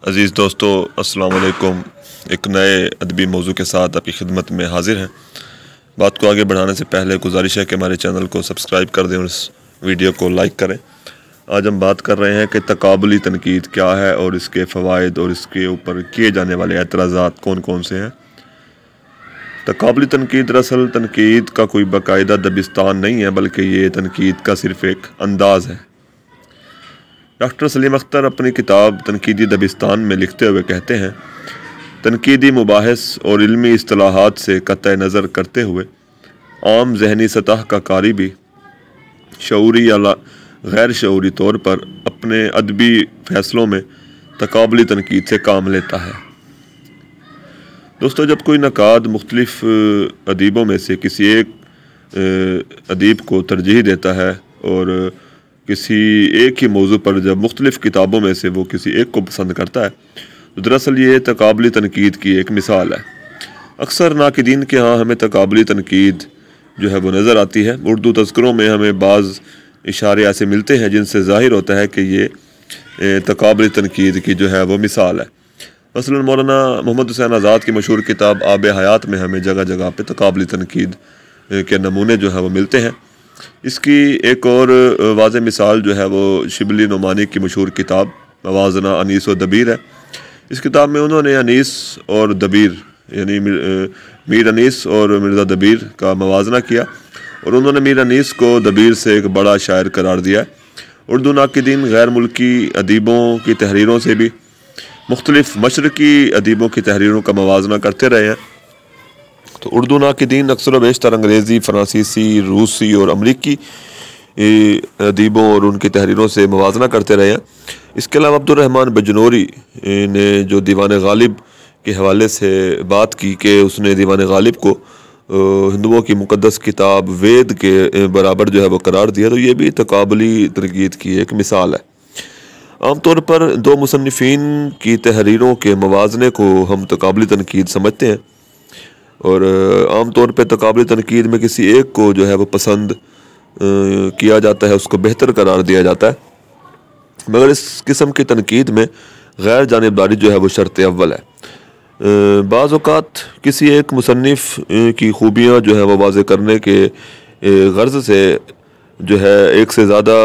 अज़ीज़ दोस्तों, अस्सलाम वालेकुम। एक नए अदबी मौजू के साथ आपकी खिदमत में हाजिर हैं। बात को आगे बढ़ाने से पहले गुजारिश है कि हमारे चैनल को सब्सक्राइब कर दें और इस वीडियो को लाइक करें। आज हम बात कर रहे हैं कि तकाबुली तनकीद क्या है और इसके फ़वाइद और इसके ऊपर किए जाने वाले एतराज़ात कौन कौन से हैं। तकाबुली तनकीद दरअसल तनकीद का कोई बाकायदा दबिस्तान नहीं है, बल्कि ये तनकीद का सिर्फ़ एक अंदाज़ है। डॉक्टर सलीम अख्तर अपनी किताब तनकीदी दबिस्तान में लिखते हुए कहते हैं, तनकीदी मुबाहिस और इल्मी इस्तिलाहात से कतई नज़र करते हुए आम जहनी सतह का कारी भी शऊरी या गैर शऊरी तौर पर अपने अदबी फ़ैसलों में तकाबुली तनकीद से काम लेता है। दोस्तों, जब कोई नकाद मुख्तलिफ़ अदीबों में से किसी एक अदीब को तरजीह देता है और किसी एक ही मौजू पर जब मुख्तलिफ़ किताबों में से वो किसी एक को पसंद करता है तो दरअसल ये तकाबुली तनकीद की एक मिसाल है। अक्सर नाकिदीन के यहाँ हमें तकाबुली तनकीद जो है वो नज़र आती है। उर्दू तज़किरों में हमें बाज़ इशारे ऐसे मिलते हैं जिनसे ज़ाहिर होता है कि ये तकाबुली तनकीद की जो है वो मिसाल है। मसलन मौलाना मोहम्मद हुसैन आज़ाद की मशहूर किताब आब हयात में हमें जगह जगह पे तकाबुली तनकीद के नमूने जो है वो मिलते हैं। इसकी एक और वाज़ेह मिसाल जो है वो शिबली नुमानी की मशहूर किताब मवाज़ना अनीस व दबीर है। इस किताब में उन्होंने अनीस और दबीर यानी मीर अनीस और मिर्ज़ा दबीर का मवाज़ना किया और उन्होंने मीर अनीस को दबीर से एक बड़ा शायर करार दिया है। उर्दू नाकिदीन गैर मुल्की अदीबों की तहरीरों से भी मुख्तलिफ़ मशरक़ी अदीबों की तहरीरों का मवाज़ना करते रहे हैं। तो उर्दू नाकिदीन अक्सर व बेशतर अंग्रेज़ी, फ़्रांसीसी, रूसी और अमरीकी अदीबों और उनकी तहरीरों से मवाज़ना करते रहे हैं। इसके अलावा अब्दुर्रहमान बिजनौरी ने जो दीवान गालिब के हवाले से बात की कि उसने दीवान गालिब को हिंदुओं की मुक़द्दस किताब वेद के बराबर जो है वो करार दिया, तो ये भी तकाबुली तनकीद की एक मिसाल है। आमतौर पर दो मुसन्निफ़ीन की तहरीरों के मवाज़ने को हम तकाबुली तनकीद समझते हैं और आम तौर पे तकाबुली तनकीद में किसी एक को जो है वो पसंद किया जाता है, उसको बेहतर करार दिया जाता है। मगर इस किस्म की तनकीद में गैर जानिबदारी जो है वो शर्त अव्वल है। बाज़ औक़ात किसी एक मुसन्निफ़ की खूबियाँ जो है वो वाज़े करने के गर्ज़ से जो है एक से ज़्यादा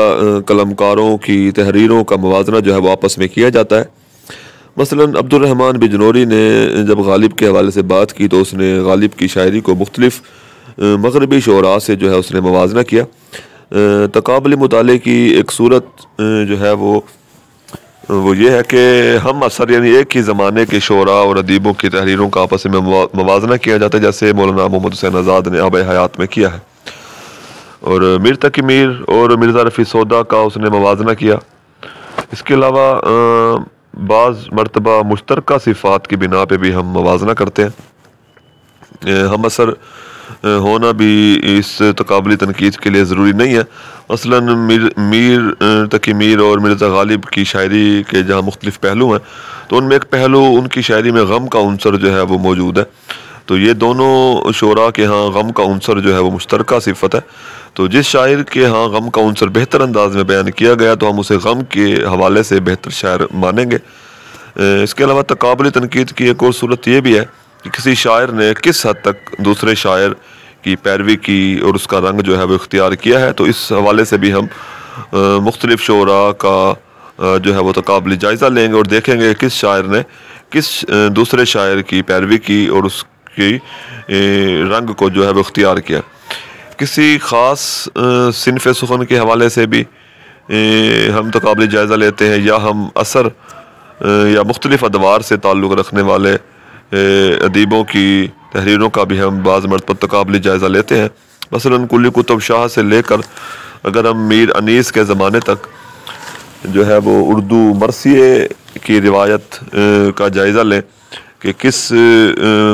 कलमकारों की तहरीरों का मवाज़ना जो है वो आपस में किया जाता है। मसलन अब्दुर्रहमान बिजनौरी ने जब गालिब के हवाले से बात की तो उसने गालिब की शायरी को मुख्तलिफ़ मग़रबी शोरा से जो है उसने मवाज़ना किया। तकाबुली मुताले की एक सूरत जो है वो ये है कि हम असर यानी एक ही ज़माने के शोरा और अदीबों की तहरीरों का आपस में मवाज़ना किया जाता है, जैसे मौलाना मोहम्मद हुसैन आज़ाद ने आब हयात में किया है। और मीर तकी मीर और मिर्ज़ा रफ़ी सौदा का उसने मवाज़ना किया। इसके अलावा बाज़ मरतबा मुश्तरका सिफ़ात की बिना पे भी हम मवाज़ना करते हैं। हम असर होना भी इस तकाबुली तनकीद के लिए ज़रूरी नहीं है। मसलन मीर तकी मीर और मिर्ज़ा गालिब की शायरी के जहाँ मुख्तलिफ़ पहलू हैं तो उनमें एक पहलू उनकी शायरी में गम का उनसर जो है वो मौजूद है। तो ये दोनों शोरा के यहाँ गम का उनसर जो है वो मुश्तरका सिफ़त है। तो जिस शायर के यहाँ गम का उनसर बेहतर अंदाज में बयान किया गया तो हम उसे गम के हवाले से बेहतर शायर मानेंगे। इसके अलावा तकाबुली तनकीद की एक और सूरत ये भी है कि किसी शायर ने किस हद तक दूसरे शायर की पैरवी की और उसका रंग जो है वो इख्तियार किया है, तो इस हवाले से भी हम मुख्तलिफ़ शोरा का जो है वो तकाबुली जायज़ा लेंगे और देखेंगे किस शायर ने किस दूसरे शायर की पैरवी की और उसकी रंग को जो है वो इख्तियार किया। किसी ख़ास सिनफ़ सुख़न के हवाले से भी हम तकाबुली जायज़ा लेते हैं या हम असर या मुख्तलिफ़ अदवार से ताल्लुक़ रखने वाले अदीबों की तहरीरों का भी हम बाज़ मरतबा तकाबुली जायज़ा लेते हैं। मसलन कुली कुतुब शाह से लेकर अगर हम मीर अनीस के ज़माने तक जो है वो उर्दू मरसिए की रिवायत का जायज़ा लें कि किस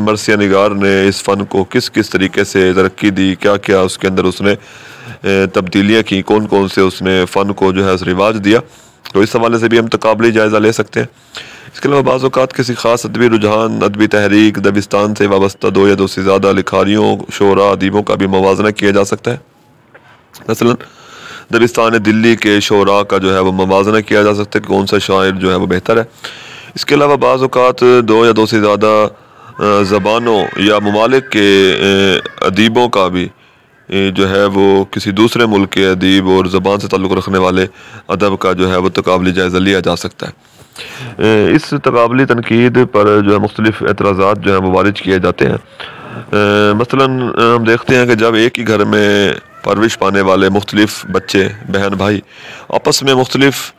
मरसिया निगार ने इस फ़न को किस किस तरीके से तरक्की दी, क्या क्या उसके अंदर उसने तब्दीलियाँ की, कौन कौन से उसने फ़न को जो है रिवाज दिया, तो इस हवाले से भी हम तकाबुली जायज़ा ले सकते हैं। इसके अलावा बाज़ औक़ात किसी ख़ास अदबी रुझान, अदबी तहरीक, दबिस्तान से वाबस्ता दो या दो से ज़्यादा लिखारियों, शोरा, अदीबों का भी मवाज़ना किया जा सकता है। मसलन दबिस्तान दिल्ली के शोरा का जो है वो मवाज़ना किया जा सकता है कि कौन सा शायर जो है वो बेहतर है। इसके अलावा बाज़ औक़ात दो या दो से ज़्यादा ज़बानों या ममालिक के अदीबों का भी जो है वो किसी दूसरे मुल्क के अदीब और ज़बान से ताल्लुक़ रखने वाले अदब का जो है वो तक़ाबली जायज़ा लिया जा सकता है। इस तक़ाबली तनकीद पर जो है मुख्तलिफ़ एतराज़ात जो हैं वो वारिद किए जाते हैं। मसलन हम देखते हैं कि जब एक ही घर में परवरिश पाने वाले मुख्तलिफ़ बच्चे बहन भाई आपस में मुख्तलिफ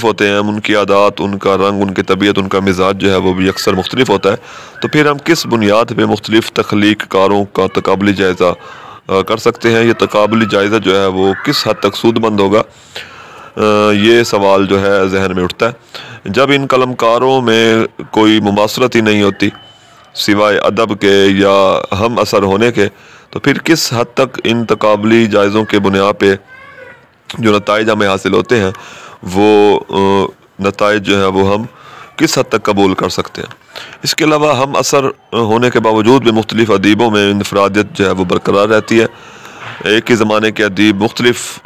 होते हैं, उनकी आदत, उनका रंग, उनकी तबीयत, उनका मिजाज जो है वो भी अक्सर मुख्तलिफ होता है, तो फिर हम किस बुनियाद पे मुख्तलिफ तख्लीक कारों का तक़ाबली जायज़ा कर सकते हैं? ये तक़ाबली जायज़ा जो है वो किस हद तक सूदमंद होगा? ये सवाल जो है जहन में उठता है। जब इन कलमकारों में कोई मुमासरत ही नहीं होती सिवाय अदब के या हम असर होने के, तो फिर किस हद तक इन तक़ाबली जायज़ों के बुनियाद पे जो नताइज हमें हासिल होते हैं वो नताइज जो है वो हम किस हद तक कबूल कर सकते हैं? इसके अलावा हम असर होने के बावजूद भी मुख्तलिफ अदीबों में इनफरादियत जो है वो बरकरार रहती है। एक ही ज़माने के अदीब मुख्तलिफ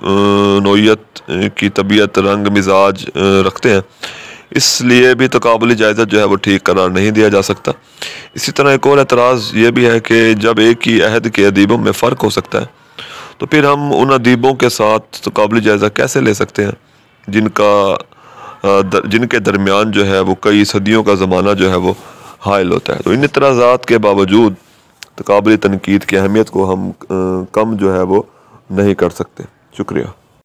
नौइयत की तबीयत, रंग, मिजाज रखते हैं, इसलिए भी तक़ाबली जायज़ा जो है वो ठीक करार नहीं दिया जा सकता। इसी तरह एक और एतराज़ ये भी है कि जब एक ही अहद के अदीबों में फ़र्क हो सकता है, तो फिर हम उन अदीबों के साथ तक़ाबली जायज़ा कैसे ले सकते हैं जिनके दरमियान जो है वो कई सदियों का ज़माना जो है वो हायल होता है? तो इन एतराज़ात के बावजूद तक़ाबली तनकीद की अहमियत को हम कम जो है वो नहीं कर सकते। शुक्रिया।